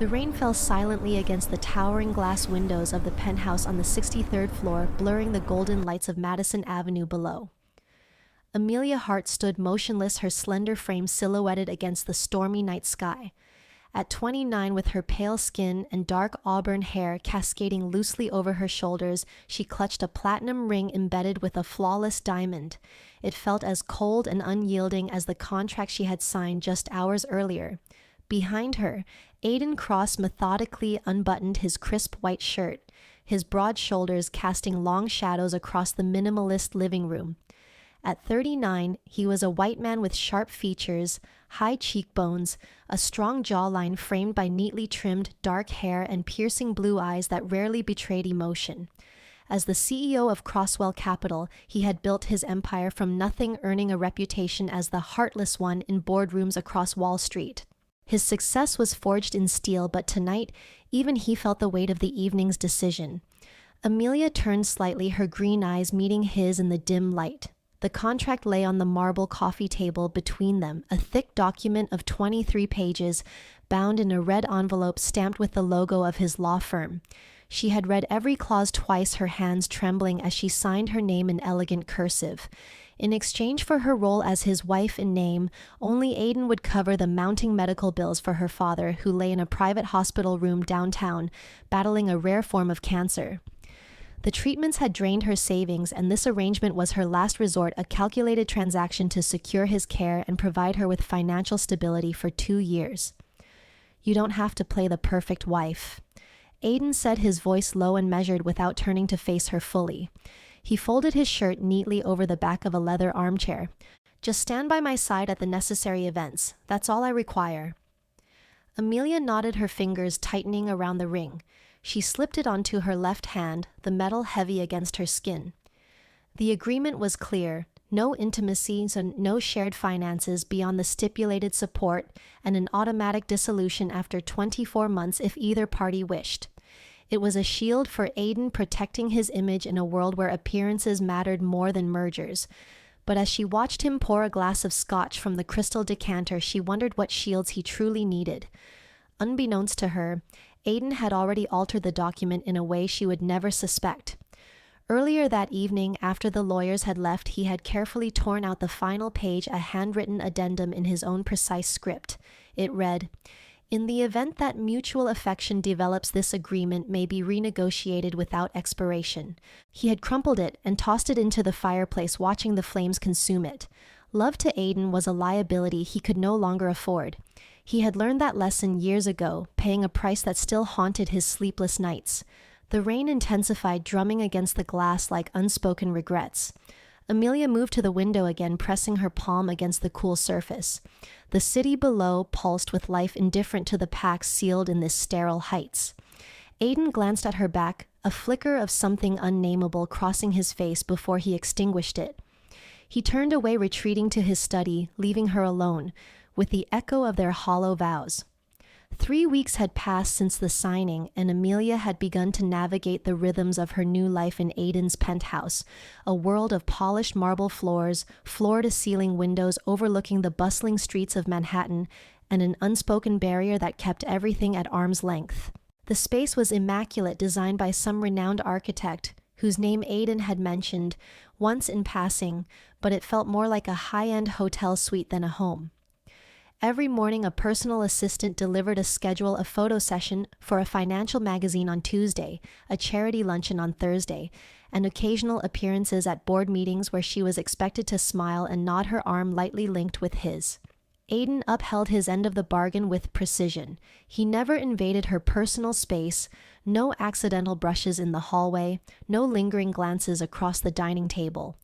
The rain fell silently against the towering glass windows of the penthouse on the 63rd floor, blurring the golden lights of Madison Avenue below. Amelia Hart stood motionless, her slender frame silhouetted against the stormy night sky. At 29, with her pale skin and dark auburn hair cascading loosely over her shoulders, she clutched a platinum ring embedded with a flawless diamond. It felt as cold and unyielding as the contract she had signed just hours earlier. Behind her, Aiden Cross methodically unbuttoned his crisp white shirt, his broad shoulders casting long shadows across the minimalist living room. At 39, he was a white man with sharp features, high cheekbones, a strong jawline framed by neatly trimmed dark hair and piercing blue eyes that rarely betrayed emotion. As the CEO of Crosswell Capital, he had built his empire from nothing, earning a reputation as the heartless one in boardrooms across Wall Street. His success was forged in steel, but tonight, even he felt the weight of the evening's decision. Amelia turned slightly, her green eyes meeting his in the dim light. The contract lay on the marble coffee table between them, a thick document of 23 pages, bound in a red envelope stamped with the logo of his law firm. She had read every clause twice, her hands trembling as she signed her name in elegant cursive. In exchange for her role as his wife in name, only Aiden would cover the mounting medical bills for her father, who lay in a private hospital room downtown, battling a rare form of cancer. The treatments had drained her savings, and this arrangement was her last resort, a calculated transaction to secure his care and provide her with financial stability for 2 years. "You don't have to play the perfect wife." Aiden said, his voice low and measured, without turning to face her fully. He folded his shirt neatly over the back of a leather armchair. "Just stand by my side at the necessary events. That's all I require." Amelia nodded, her fingers tightening around the ring. She slipped it onto her left hand, the metal heavy against her skin. The agreement was clear: no intimacies and no shared finances beyond the stipulated support, and an automatic dissolution after 24 months if either party wished. It was a shield for Aiden, protecting his image in a world where appearances mattered more than mergers. But as she watched him pour a glass of scotch from the crystal decanter, she wondered what shields he truly needed. Unbeknownst to her, Aiden had already altered the document in a way she would never suspect. Earlier that evening, after the lawyers had left, he had carefully torn out the final page, a handwritten addendum in his own precise script. It read, "In the event that mutual affection develops, this agreement may be renegotiated without expiration." He had crumpled it and tossed it into the fireplace, watching the flames consume it. Love to Aiden was a liability he could no longer afford. He had learned that lesson years ago, paying a price that still haunted his sleepless nights. The rain intensified, drumming against the glass like unspoken regrets. Amelia moved to the window again, pressing her palm against the cool surface. The city below pulsed with life, indifferent to the pack sealed in this sterile heights. Aiden glanced at her back, a flicker of something unnameable crossing his face before he extinguished it. He turned away, retreating to his study, leaving her alone, with the echo of their hollow vows. 3 weeks had passed since the signing, and Amelia had begun to navigate the rhythms of her new life in Aiden's penthouse, a world of polished marble floors, floor-to-ceiling windows overlooking the bustling streets of Manhattan, and an unspoken barrier that kept everything at arm's length. The space was immaculate, designed by some renowned architect, whose name Aiden had mentioned once in passing, but it felt more like a high-end hotel suite than a home. Every morning, a personal assistant delivered a schedule, a photo session for a financial magazine on Tuesday, a charity luncheon on Thursday, and occasional appearances at board meetings where she was expected to smile and nod, her arm lightly linked with his. Aiden upheld his end of the bargain with precision. He never invaded her personal space, no accidental brushes in the hallway, no lingering glances across the dining table.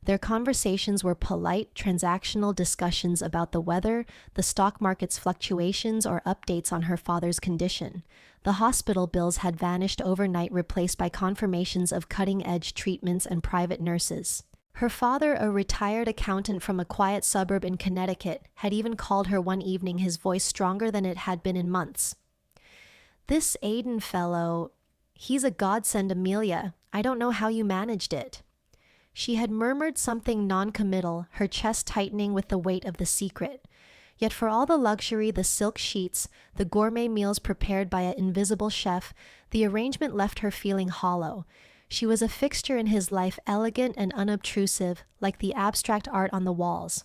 Their conversations were polite, transactional discussions about the weather, the stock market's fluctuations, or updates on her father's condition. The hospital bills had vanished overnight, replaced by confirmations of cutting-edge treatments and private nurses. Her father, a retired accountant from a quiet suburb in Connecticut, had even called her one evening, his voice stronger than it had been in months. "This Aiden fellow, he's a godsend, Amelia. I don't know how you managed it." She had murmured something non-committal, her chest tightening with the weight of the secret. Yet for all the luxury, the silk sheets, the gourmet meals prepared by an invisible chef, the arrangement left her feeling hollow. She was a fixture in his life, elegant and unobtrusive, like the abstract art on the walls.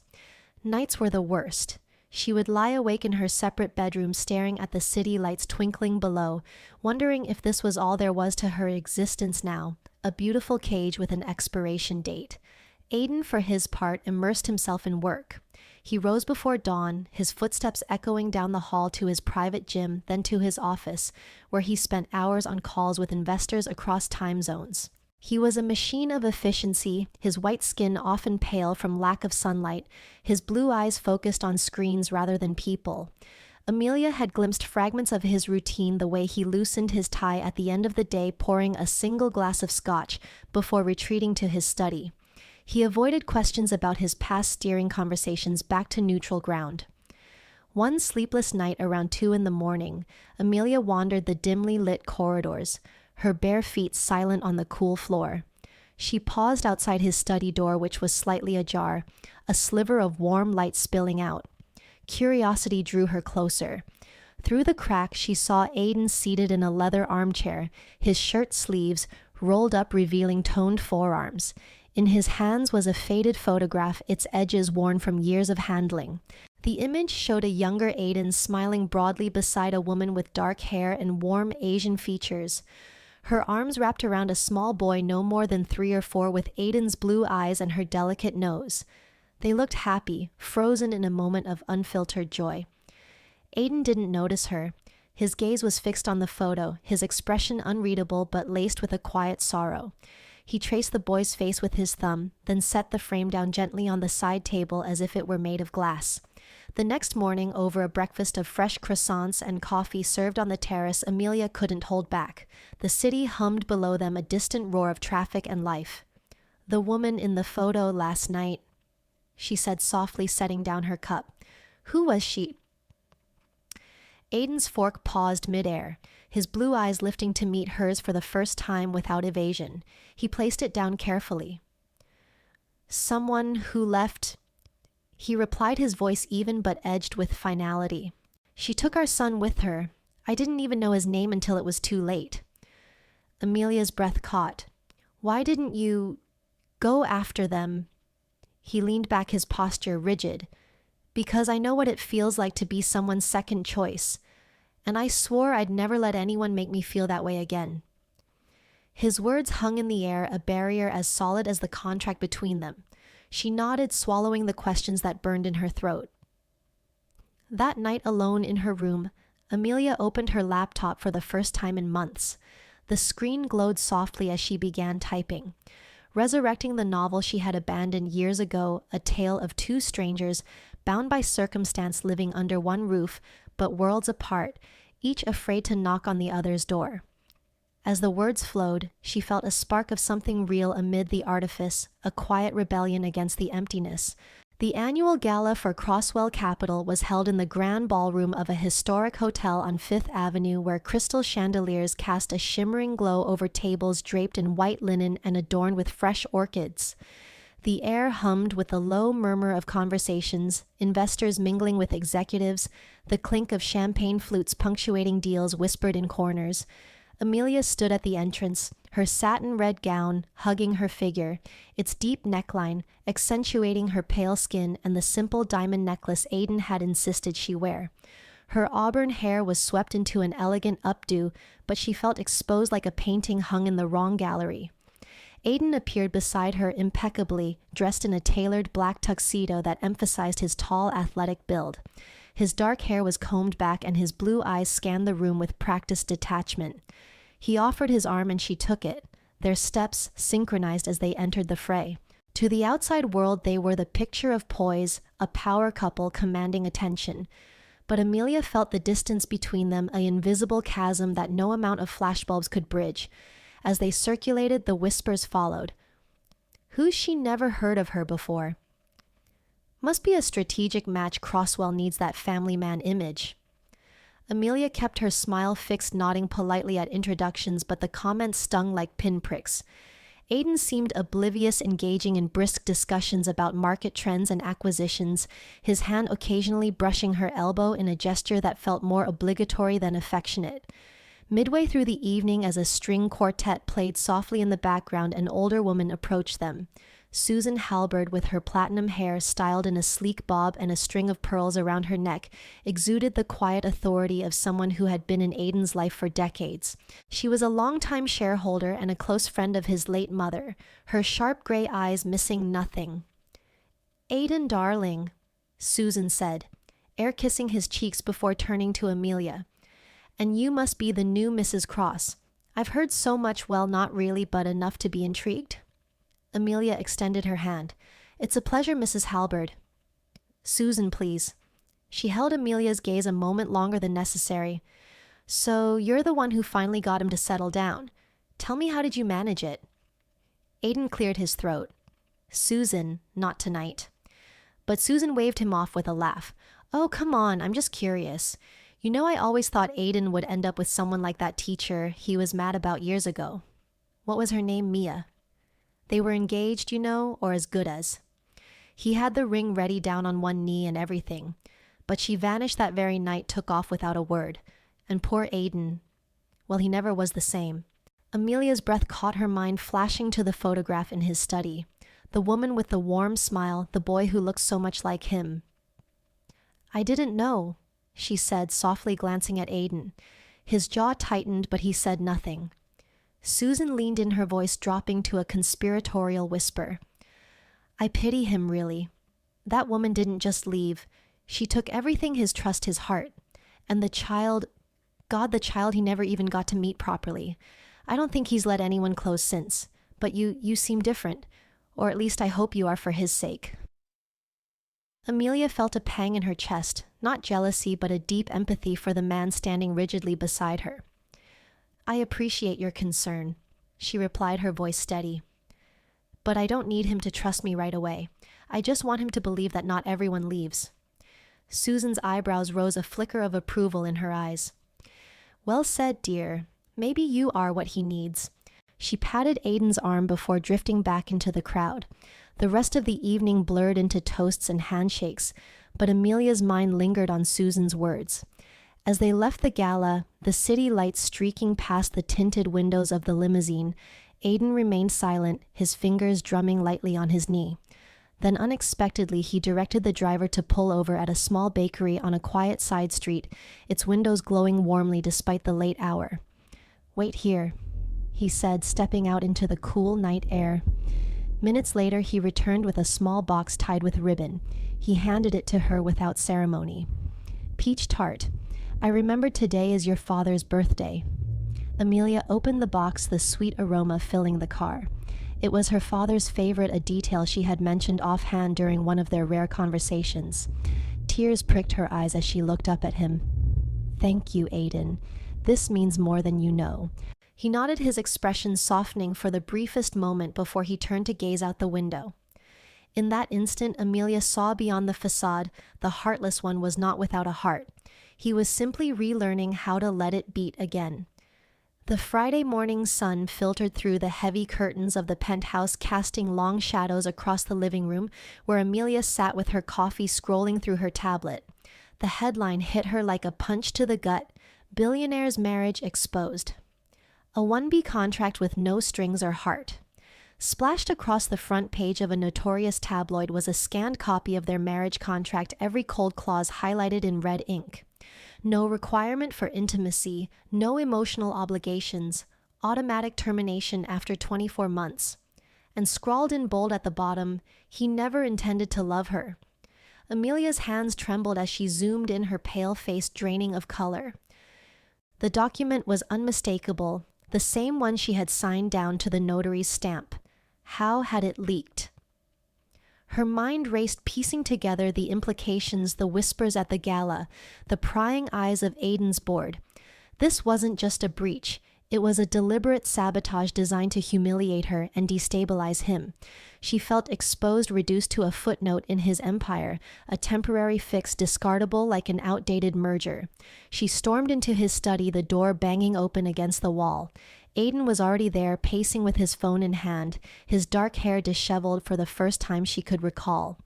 Nights were the worst. She would lie awake in her separate bedroom staring at the city lights twinkling below, wondering if this was all there was to her existence now, a beautiful cage with an expiration date. Aiden, for his part, immersed himself in work. He rose before dawn, his footsteps echoing down the hall to his private gym, then to his office, where he spent hours on calls with investors across time zones. He was a machine of efficiency, his white skin often pale from lack of sunlight, his blue eyes focused on screens rather than people. Amelia had glimpsed fragments of his routine, the way he loosened his tie at the end of the day, pouring a single glass of scotch before retreating to his study. He avoided questions about his past, steering conversations back to neutral ground. One sleepless night around 2 a.m, Amelia wandered the dimly lit corridors, her bare feet silent on the cool floor. She paused outside his study door, which was slightly ajar, a sliver of warm light spilling out. Curiosity drew her closer. Through the crack, she saw Aiden seated in a leather armchair, his shirt sleeves rolled up revealing toned forearms. In his hands was a faded photograph, its edges worn from years of handling. The image showed a younger Aiden smiling broadly beside a woman with dark hair and warm Asian features. Her arms wrapped around a small boy no more than 3 or 4 with Aiden's blue eyes and her delicate nose. They looked happy, frozen in a moment of unfiltered joy. Aiden didn't notice her. His gaze was fixed on the photo, his expression unreadable but laced with a quiet sorrow. He traced the boy's face with his thumb, then set the frame down gently on the side table as if it were made of glass. The next morning, over a breakfast of fresh croissants and coffee served on the terrace, Amelia couldn't hold back. The city hummed below them, a distant roar of traffic and life. "The woman in the photo last night," she said softly, setting down her cup. "Who was she?" Aiden's fork paused midair, his blue eyes lifting to meet hers for the first time without evasion. He placed it down carefully. "Someone who left," he replied, his voice even but edged with finality. "She took our son with her. I didn't even know his name until it was too late." Amelia's breath caught. "Why didn't you go after them?" He leaned back, his posture rigid. "Because I know what it feels like to be someone's second choice. And I swore I'd never let anyone make me feel that way again." His words hung in the air, a barrier as solid as the contract between them. She nodded, swallowing the questions that burned in her throat. That night, alone in her room, Amelia opened her laptop for the first time in months. The screen glowed softly as she began typing. Resurrecting the novel she had abandoned years ago, a tale of 2 strangers, bound by circumstance, living under one roof, but worlds apart, each afraid to knock on the other's door. As the words flowed, she felt a spark of something real amid the artifice, a quiet rebellion against the emptiness. The annual gala for Croswell Capital was held in the grand ballroom of a historic hotel on 5th Avenue, where crystal chandeliers cast a shimmering glow over tables draped in white linen and adorned with fresh orchids. The air hummed with the low murmur of conversations, investors mingling with executives, the clink of champagne flutes punctuating deals whispered in corners. Amelia stood at the entrance, her satin red gown hugging her figure, its deep neckline accentuating her pale skin, and the simple diamond necklace Aiden had insisted she wear. Her auburn hair was swept into an elegant updo, but she felt exposed like a painting hung in the wrong gallery. Aiden appeared beside her impeccably, dressed in a tailored black tuxedo that emphasized his tall, athletic build. His dark hair was combed back, and his blue eyes scanned the room with practiced detachment. He offered his arm and she took it, their steps synchronized as they entered the fray. To the outside world, they were the picture of poise, a power couple commanding attention. But Amelia felt the distance between them, an invisible chasm that no amount of flashbulbs could bridge. As they circulated, the whispers followed. "Who's she? Never heard of her before." "Must be a strategic match. Croswell needs that family man image." Amelia kept her smile fixed, nodding politely at introductions, but the comments stung like pinpricks. Aiden seemed oblivious, engaging in brisk discussions about market trends and acquisitions, his hand occasionally brushing her elbow in a gesture that felt more obligatory than affectionate. Midway through the evening, as a string quartet played softly in the background, an older woman approached them. Susan Halberd, with her platinum hair styled in a sleek bob and a string of pearls around her neck, exuded the quiet authority of someone who had been in Aiden's life for decades. She was a longtime shareholder and a close friend of his late mother, her sharp gray eyes missing nothing. "Aiden, darling," Susan said, air-kissing his cheeks before turning to Amelia. "And you must be the new Mrs. Cross. I've heard so much, well, not really, but enough to be intrigued." Amelia extended her hand. "It's a pleasure, Mrs. Halberd." "Susan, please." She held Amelia's gaze a moment longer than necessary. "So you're the one who finally got him to settle down. Tell me, how did you manage it?" Aiden cleared his throat. "Susan, not tonight." But Susan waved him off with a laugh. "Oh, come on, I'm just curious. You know, I always thought Aiden would end up with someone like that teacher he was mad about years ago. What was her name? Mia. They were engaged, you know, or as good as. He had the ring ready down on one knee and everything. But she vanished that very night, took off without a word. And poor Aiden, well, he never was the same." Amelia's breath caught her mind flashing to the photograph in his study. The woman with the warm smile, the boy who looked so much like him. "I didn't know," she said, softly glancing at Aiden. His jaw tightened, but he said nothing. Susan leaned in, her voice dropping to a conspiratorial whisper. "I pity him, really. That woman didn't just leave. She took everything, his trust, his heart. And the child, God, the child he never even got to meet properly. I don't think he's let anyone close since. But you seem different. Or at least I hope you are, for his sake." Amelia felt a pang in her chest, not jealousy, but a deep empathy for the man standing rigidly beside her. "I appreciate your concern," she replied, her voice steady. "But I don't need him to trust me right away. I just want him to believe that not everyone leaves." Susan's eyebrows rose, a flicker of approval in her eyes. "Well said, dear. Maybe you are what he needs." She patted Aiden's arm before drifting back into the crowd. The rest of the evening blurred into toasts and handshakes, but Amelia's mind lingered on Susan's words. As they left the gala, the city lights streaking past the tinted windows of the limousine, Aiden remained silent, his fingers drumming lightly on his knee. Then unexpectedly, he directed the driver to pull over at a small bakery on a quiet side street, its windows glowing warmly despite the late hour. "Wait here," he said, stepping out into the cool night air. Minutes later, he returned with a small box tied with ribbon. He handed it to her without ceremony. "Peach tart. I remembered today is your father's birthday." Amelia opened the box, the sweet aroma filling the car. It was her father's favorite, a detail she had mentioned offhand during one of their rare conversations. Tears pricked her eyes as she looked up at him. "Thank you, Aiden. This means more than you know." He nodded, his expression softening for the briefest moment before he turned to gaze out the window. In that instant, Amelia saw beyond the facade. The heartless one was not without a heart. He was simply relearning how to let it beat again. The Friday morning sun filtered through the heavy curtains of the penthouse, casting long shadows across the living room, where Amelia sat with her coffee, scrolling through her tablet. The headline hit her like a punch to the gut: "Billionaire's Marriage Exposed." A 1B contract with no strings or heart. Splashed across the front page of a notorious tabloid was a scanned copy of their marriage contract, every cold clause highlighted in red ink. No requirement for intimacy, no emotional obligations, automatic termination after 24 months. And scrawled in bold at the bottom, "He never intended to love her." Amelia's hands trembled as she zoomed in, her pale face draining of color. The document was unmistakable, the same one she had signed down to the notary's stamp. How had it leaked? Her mind raced, piecing together the implications, the whispers at the gala, the prying eyes of Aiden's board. This wasn't just a breach. It was a deliberate sabotage designed to humiliate her and destabilize him. She felt exposed, reduced to a footnote in his empire, a temporary fix, discardable like an outdated merger. She stormed into his study, the door banging open against the wall. Aiden was already there, pacing with his phone in hand, his dark hair disheveled for the first time she could recall.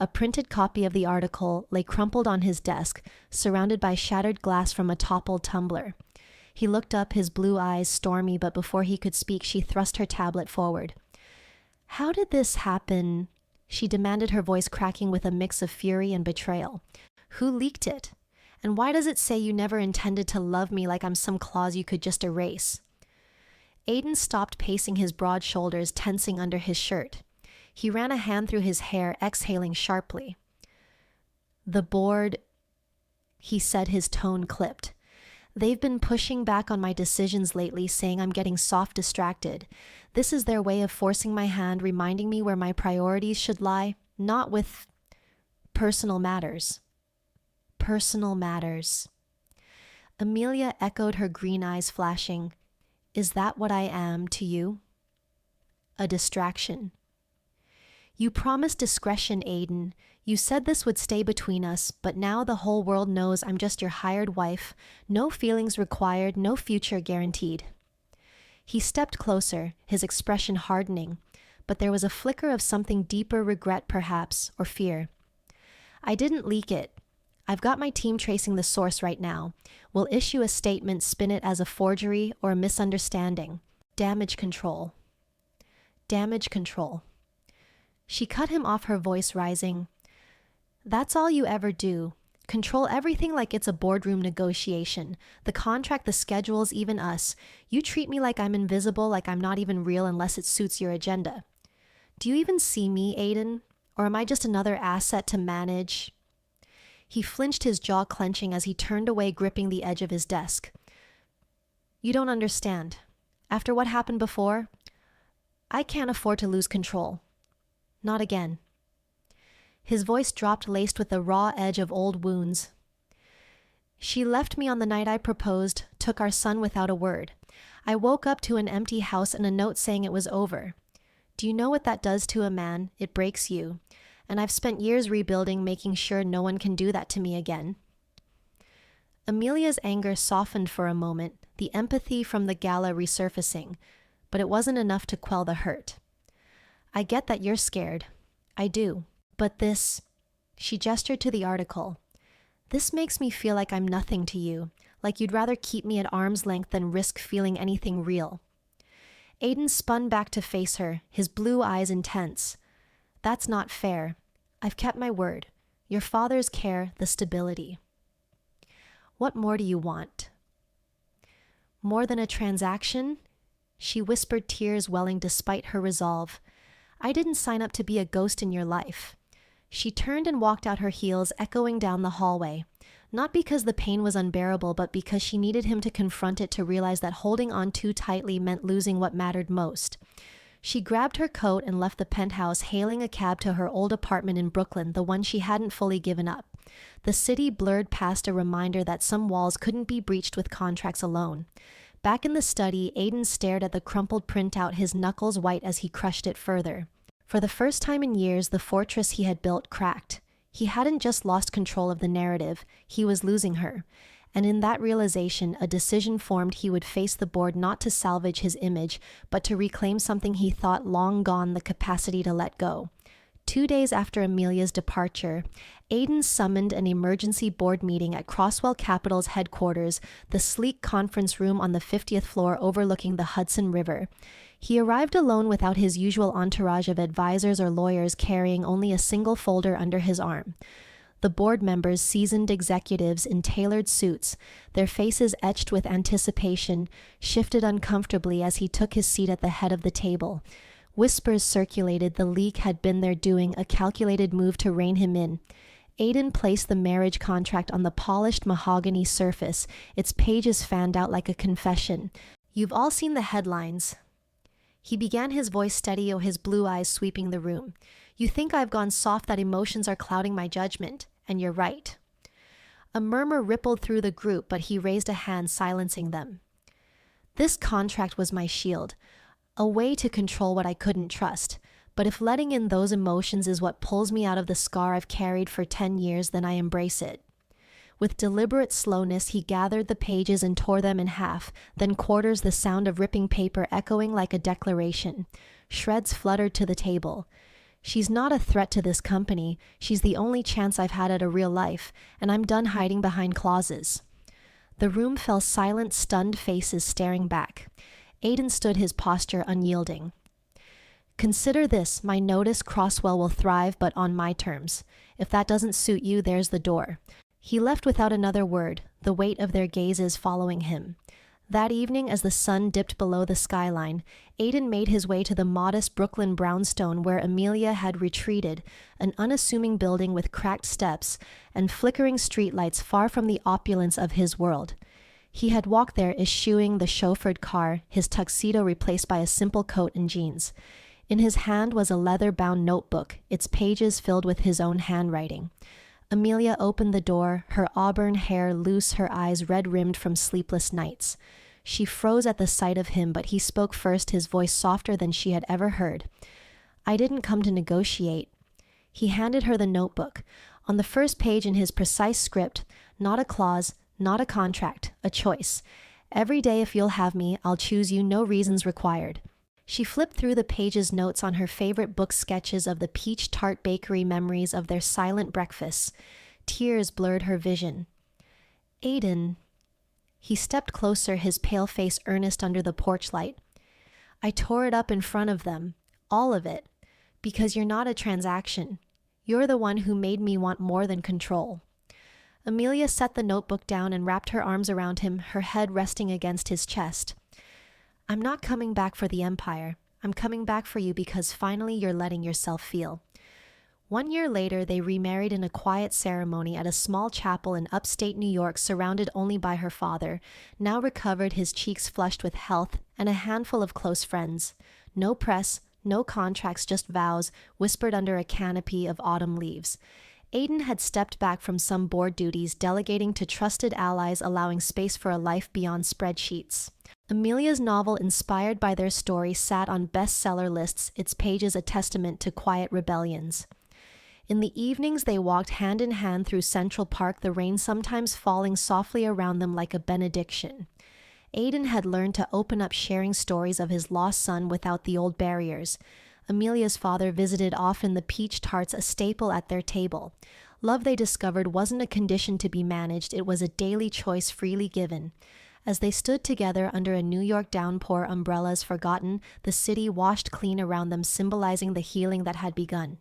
A printed copy of the article lay crumpled on his desk, surrounded by shattered glass from a toppled tumbler. He looked up, his blue eyes stormy, but before he could speak, she thrust her tablet forward. "How did this happen?" she demanded, her voice cracking with a mix of fury and betrayal. "Who leaked it? And why does it say you never intended to love me like I'm some clause you could just erase?" Aiden stopped pacing, his broad shoulders tensing under his shirt. He ran a hand through his hair, exhaling sharply. "The board," he said, his tone clipped. "They've been pushing back on my decisions lately, saying I'm getting soft distracted. This is their way of forcing my hand, reminding me where my priorities should lie, not with personal matters." Personal matters. Amelia echoed, her green eyes flashing. "Is that what I am to you? A distraction?" "You promised discretion, Aiden. You said this would stay between us, but now the whole world knows I'm just your hired wife. No feelings required, no future guaranteed." He stepped closer, his expression hardening, but there was a flicker of something deeper, regret perhaps, or fear. "I didn't leak it. I've got my team tracing the source right now. We'll issue a statement, spin it as a forgery or a misunderstanding. Damage control." Damage control. She cut him off, her voice rising. "That's all you ever do. Control everything like it's a boardroom negotiation. The contract, the schedules, even us. You treat me like I'm invisible, like I'm not even real unless it suits your agenda. Do you even see me, Aiden? Or am I just another asset to manage?" He flinched, his jaw clenching as he turned away, gripping the edge of his desk. "You don't understand. After what happened before, I can't afford to lose control. Not again." His voice dropped, laced with the raw edge of old wounds. "She left me on the night I proposed, took our son without a word. I woke up to an empty house and a note saying it was over. Do you know what that does to a man? It breaks you. And I've spent years rebuilding, making sure no one can do that to me again." Amelia's anger softened for a moment, the empathy from the gala resurfacing, but it wasn't enough to quell the hurt. "I get that you're scared. I do. But this," she gestured to the article, "this makes me feel like I'm nothing to you, like you'd rather keep me at arm's length than risk feeling anything real." Aiden spun back to face her, his blue eyes intense. "That's not fair. I've kept my word. Your father's care, the stability. What more do you want?" "More than a transaction?" She whispered, tears welling despite her resolve. "I didn't sign up to be a ghost in your life." She turned and walked out, her heels echoing down the hallway. Not because the pain was unbearable, but because she needed him to confront it, to realize that holding on too tightly meant losing what mattered most. She grabbed her coat and left the penthouse, hailing a cab to her old apartment in Brooklyn, the one she hadn't fully given up. The city blurred past, a reminder that some walls couldn't be breached with contracts alone. Back in the study, Aiden stared at the crumpled printout, his knuckles white as he crushed it further. For the first time in years, the fortress he had built cracked. He hadn't just lost control of the narrative, he was losing her. And in that realization, a decision formed: he would face the board, not to salvage his image, but to reclaim something he thought long gone, the capacity to let go. 2 days after Amelia's departure, Aiden summoned an emergency board meeting at Croswell Capital's headquarters, the sleek conference room on the 50th floor overlooking the Hudson River. He arrived alone, without his usual entourage of advisors or lawyers, carrying only a single folder under his arm. The board members, seasoned executives in tailored suits, their faces etched with anticipation, shifted uncomfortably as he took his seat at the head of the table. Whispers circulated the leak had been their doing, a calculated move to rein him in. Aiden placed the marriage contract on the polished mahogany surface, its pages fanned out like a confession. "You've all seen the headlines." He began, his voice steady, his blue eyes sweeping the room. "You think I've gone soft, that emotions are clouding my judgment, and you're right." A murmur rippled through the group, but he raised a hand, silencing them. "This contract was my shield, a way to control what I couldn't trust. But if letting in those emotions is what pulls me out of the scar I've carried for 10 years, then I embrace it. With deliberate slowness, he gathered the pages and tore them in half, then quarters, the sound of ripping paper echoing like a declaration. Shreds fluttered to the table. She's not a threat to this company. She's the only chance I've had at a real life, and I'm done hiding behind clauses. The room fell silent, stunned faces staring back. Aiden stood, his posture unyielding. Consider this, my notice. Crosswell will thrive, but on my terms. If that doesn't suit you, there's the door. He left without another word, the weight of their gazes following him. That evening, as the sun dipped below the skyline, Aiden made his way to the modest Brooklyn brownstone where Amelia had retreated, an unassuming building with cracked steps and flickering streetlights far from the opulence of his world. He had walked there eschewing the chauffeured car, his tuxedo replaced by a simple coat and jeans. In his hand was a leather-bound notebook, its pages filled with his own handwriting. Amelia opened the door, her auburn hair loose, her eyes red-rimmed from sleepless nights. She froze at the sight of him, but he spoke first, his voice softer than she had ever heard. I didn't come to negotiate. He handed her the notebook. On the first page, in his precise script, not a clause, not a contract, a choice. Every day, if you'll have me, I'll choose you, no reasons required. She flipped through the pages, notes on her favorite book, sketches of the peach tart bakery, memories of their silent breakfasts. Tears blurred her vision. Aiden. He stepped closer, his pale face earnest under the porch light. I tore it up in front of them, all of it, because you're not a transaction. You're the one who made me want more than control. Amelia set the notebook down and wrapped her arms around him, her head resting against his chest. I'm not coming back for the empire. I'm coming back for you because finally you're letting yourself feel. 1 year later, they remarried in a quiet ceremony at a small chapel in upstate New York, surrounded only by her father, now recovered, his cheeks flushed with health, and a handful of close friends. No press, no contracts, just vows, whispered under a canopy of autumn leaves. Aiden had stepped back from some board duties, delegating to trusted allies, allowing space for a life beyond spreadsheets. Amelia's novel, inspired by their story, sat on bestseller lists, its pages a testament to quiet rebellions. In the evenings, they walked hand in hand through Central Park, the rain sometimes falling softly around them like a benediction. Aiden had learned to open up, sharing stories of his lost son without the old barriers. Amelia's father visited often, the peach tarts a staple at their table. Love, they discovered, wasn't a condition to be managed, it was a daily choice freely given. As they stood together under a New York downpour, umbrellas forgotten, the city washed clean around them, symbolizing the healing that had begun.